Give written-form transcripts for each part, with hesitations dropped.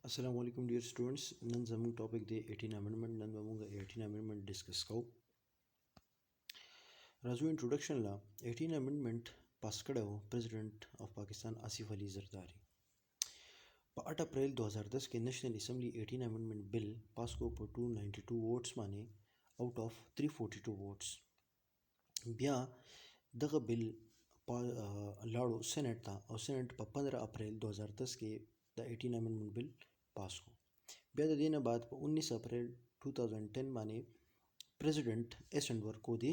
Assalamu alaikum dear students. نن زموږ ټاپک دی 18 امندمنت. نن به موږ 18 امندمنت ډسکس کوو. راځو انټروډکشن لا 18 امندمنت پاس کړو پریزیډنټ اف پاکستان آصف علي زرداری په 8 اپریل 2010 کې نېشنل اسمبلی 18 امندمنت بل پاس کو په 292 ووټس باندې آوټ اف 342 ووټس. بیا دغه بل لاړو سېنات ته او سېنات په 15 اپریل 2010 کې د 18 امندمنت بل پاس کو. بیا د دینه بعد په 19 اپریل 2010 باندې پریزیډنٹ اسنډ ورکو دی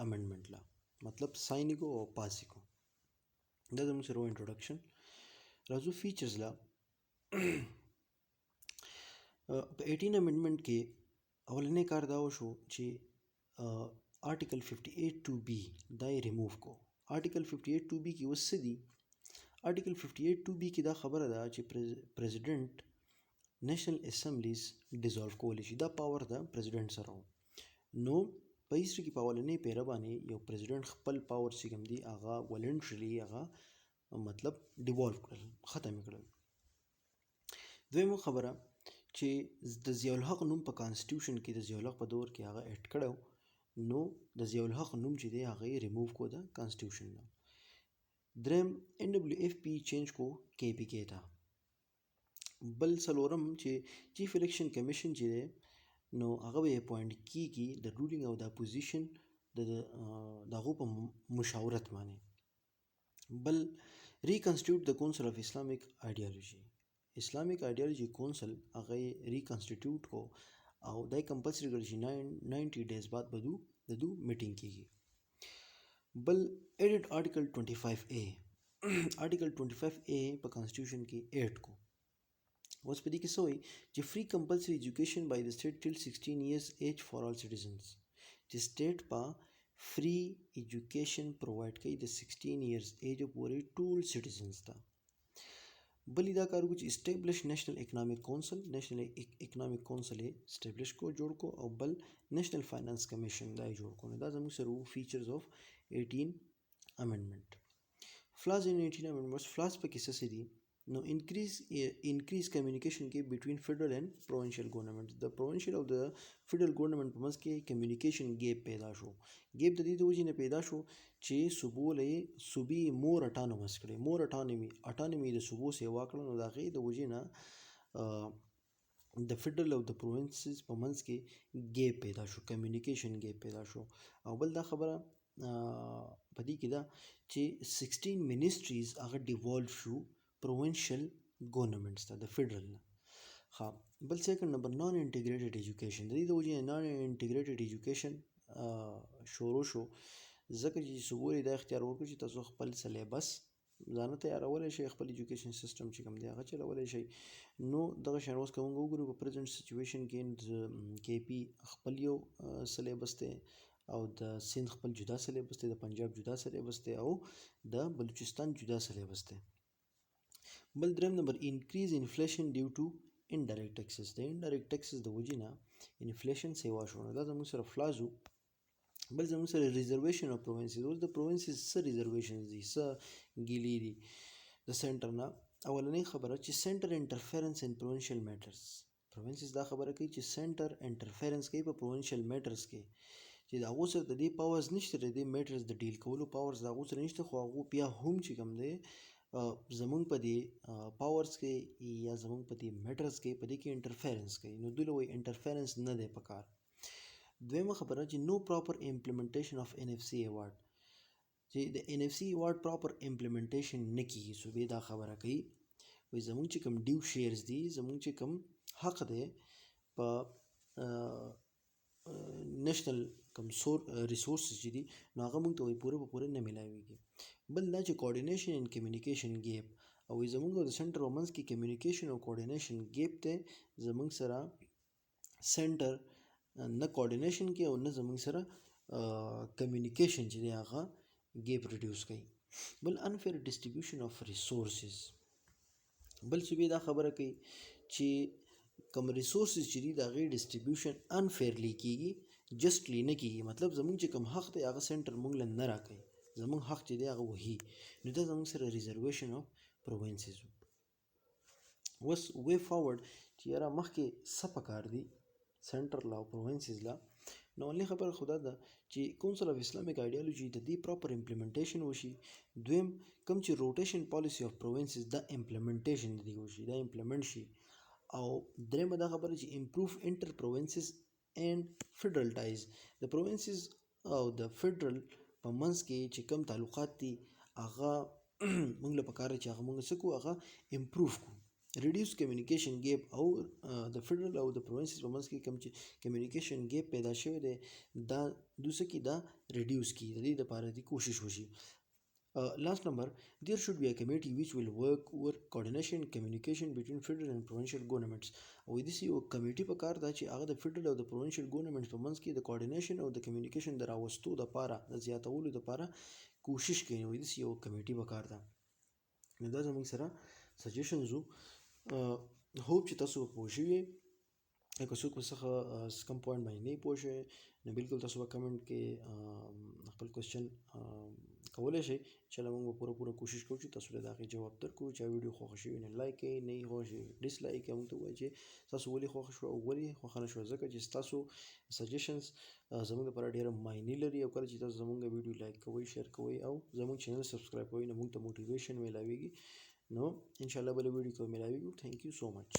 امندمنت لا مطلب ساين کو او پاس کو. دا زموږ سره انټروډکشن. راځو فیچرز لا په 18 امندمنت کې اولنې کار دا وشو چې آرټیکل 58 2 بی دا ریموو کو. آرټیکل 58 2 بی کې وسدي آرټیکل 58 2 بی کې دا خبره ده چې پریزیډنٹ نېشنل اسمبلیز ډیزالو کولی شي. دا پاور د پریزیډنټ سره و. نو په هیستري کې په اولنۍ پیره باندې یو پریزیډنټ خپل پاور چې کوم دی هغه ولنټرلی هغه مطلب ډیوالو کړل، ختم کړل. دویمه خبره چې د ضیاء الحق نوم په کانسټیټیوشن کې د ضیاء الحق په دور کې هغه اډ کړو، نو د ضیاء الحق نوم چې دی هغه ریموو کو د کانسټیټیوشن نه. دریم ان ډبلیو اف پی چینج کو کې پی کې تا. بل څلورم چې چیف الیکشن کمیشن چې دی نو هغه به اپوینټ کیږي د رولینګ او د اپوزیشن دغه په مشاورت باندې. بل ریکنسټیټیوټ د کونسل اف اسلامیک آیډیالوژي. اسلامیک آیډیالوژي کونسل هغه ریکنسټیټیوټ کو او دای کمپلسری کړی چې 90 ډیز بعد بدو ددو میټینګ کیږي. بل ایډیټ آرټیکل 25A آرټیکل 25A په کانسټیټیوشن کې ایډ کو. اوس په دې کې څه وایي چې فری کمپلسری ایجوکیشن بای د سټیټ ټیل 16 ایئرز ایج فار آل سټیزنز. چې سټیټ په فری ایجوکیشن پرووایډ کوي د 16 ایئرز ایج پورې ټول سټیزنز ته. بل دا کار وکړي چې اسټیبلش نېشنل اکنامک کونسل. نېشنل اکنامک کونسل یې اسټیبلش کو جوړ کو او بل نېشنل فاینانس کمیشن دا جوړ کو. دا زموږ سره فیچرز اف 18 امندمنت. فلاز ان 18 امندمنټس. فلاز پکې څه دي نو انکریز کمیونیکیشن کې بټوین فیډرل اینڈ پروونشل ګورنمنټ. د پروونشل او د فیډرل ګورنمنټ په منځ کې کمیونیکیشن ګیپ پیدا شو. ګیپ د دې د وجې نه پیدا شو چې صوبې مور اټانومس کړي. مور اټانومي د صوبو سیوا کړه. نو د هغې د وجې نه د فیډرل او د پروونسز په منځ کې ګیپ پیدا شو، کمیونیکیشن ګیپ پیدا شو. او بل دا خبره په دې کې ده چې 16 منسټریز هغه ډیوالو شو پروونشل ګورنمنټس ته د فیډرل نه. ها بل سیکنډ نمبر نان انټیګریټډ ایجوکیشن. د دې د وجې نان انټیګریټډ ایجوکیشن شروع شو ځکه چې صوبو دا اختیار ورکړ چې تاسو خپل سلیبس ځانه تیارولی شئ، خپل ایجوکیشن سیسټم چې کوم دی هغه چلولی شئ. نو دغه شان اوس که موږ وګورو په پرزنټ سچویشن کې کې پی خپل یو سلیبس دی او د سند خپل جدا سلیبس دی، د پنجاب جدا سلیبس دی او د بلوچستان جدا سلیبس دی. بل دریم نمبر انکریز انفلیشن ډیو ټو انډایرکټ ټیکسز. د انډایرکټ ټیکسز د وجې نه انفلیشن سیوا شو. دا زموږ سره فلازو. بل زموږ سره ریزرویشن اف پروونسز. اوس د پروونسز څه ریزرویشنز دي، څه ګیلې دي د سنټر نه. اولنۍ خبره چې سنټر انټرفیرنس ان پروونشل میټرز. پروونسز دا خبره کوي چې سنټر انټرفیرنس کوي په پروونشل میټرز کې چې د هغو سره د دې پاورز نشته، د دې میټرز د ډیل کولو پاورز د هغو سره نشته، خو هغو بیا هم چې کوم دی زمونږ په دې پاورز کې یا زمونږ په دې میټرز کې په دې کې انټرفیرنس کوي. نو دوی له وایي انټرفیرنس نه دی پکار. دویمه خبره چې نو پراپر امپلیمنټیشن اف ان اف سی ایوارډ. چې د ان اف سی ایوارډ پراپر امپلیمنټیشن نه کیږي. صوبې دا خبره کوي وایي زمونږ چې کوم ډیو شیرز دي، زمونږ چې کوم حق دی په نېشنل کوم ریسورسز چې دي نو هغه موږ ته وایي پوره په پوره نه میلاویږي. بل دا چې کوارډینیشن ان کمیونیکیشن ګیپ او زمونږ د سنټر په منځ کې کمیونیکیشن او کوارډینیشن ګیپ دی. زمونږ سره سنټر نه کوارډینیشن کې او نه زمونږ سره کمیونیکیشن چې دی هغه ګیپ ریډیوس کوي. بل انفیر ډسټریبیوشن اف ریسورسز. بل صوبې دا خبره کوي چې کوم ریسورسز چې دي د هغې ډسټریبیوشن انفیرلی کیږي، جسټلی نه کیږي. مطلب زمونږ چې کوم حق دی هغه سنټر موږ له نه راکوي، زمونږ حق چې دی هغه وهي. نو دا زمونږ سره ریزرویشن اف پروونسز. اوس وے فارورډ چې یاره مخکې څه پکار دي سنټر لا او پروینسز لا. نو اونلی خبره خو دا ده چې کونسل اف اسلامیک ایډیالوژي د دې پراپر امپلیمنټیشن وشي. دویم کوم چې روټیشن پالیسی اف پروینسز دا امپلیمنټیشن د دې وشي، دا امپلیمنټ شي. او درېیمه دا خبره چې امپروف انټر پروینسز اینډ فیډرل ټایز، د پروینسز او د فیډرل په منځ کې چې کوم تعلقات دي هغه موږ له پکار چې هغه موږ څه کوو، هغه امپروف کوو. ریډیوس کمیونیکیشن ګیپ او د فیډرل او د پروینسز په منځ کې کوم چې کمیونیکیشن ګیپ پیدا شوی دی دا دوسه کې دا ریډیوس کی، د دې لپاره دې کوشش وشي. Last number, there should be a committee which will work over coordination communication between federal and provincial governments. او د دې یو کمیټي په کار ده چې هغه د فederal او د provincial governments په منځ کې د coordination او د communication د راوستو لپاره د زیاتولو لپاره کوشش کوي. او د دې یو کمیټي په کار ده. نو دا زموږ سره سجیشنز وو. هوپ چې تاسو پوه شوي. که څوک څخه کم پوینټ باندې نه پوه شوي نو بالکل تاسو به کمنټ کې خپل کوېسچن کولی شئ. انشاءالله موږ به پوره کوشش کوو چې تاسو ته د هغې جواب درکړو. چې ویډیو خوښه شوي نو لایک یې، نه یې خوښه شوي ډسلایک یې. موږ ته ووایئ چې تاسو ولې خوښه شوه او ولې خوښه نه شوه، ځکه چې ستاسو سجیشنز زموږ لپاره ډېره معنی لري. او کله چې تاسو زموږ ویډیو لایک کوئ، شیر کوئ او زموږ چینل سبسکرایب کوئ نو موږ ته موټیویشن میلاویږي. نو انشاءالله بله ویډیو کې به میلاویږو. تھینک یو سو مچ.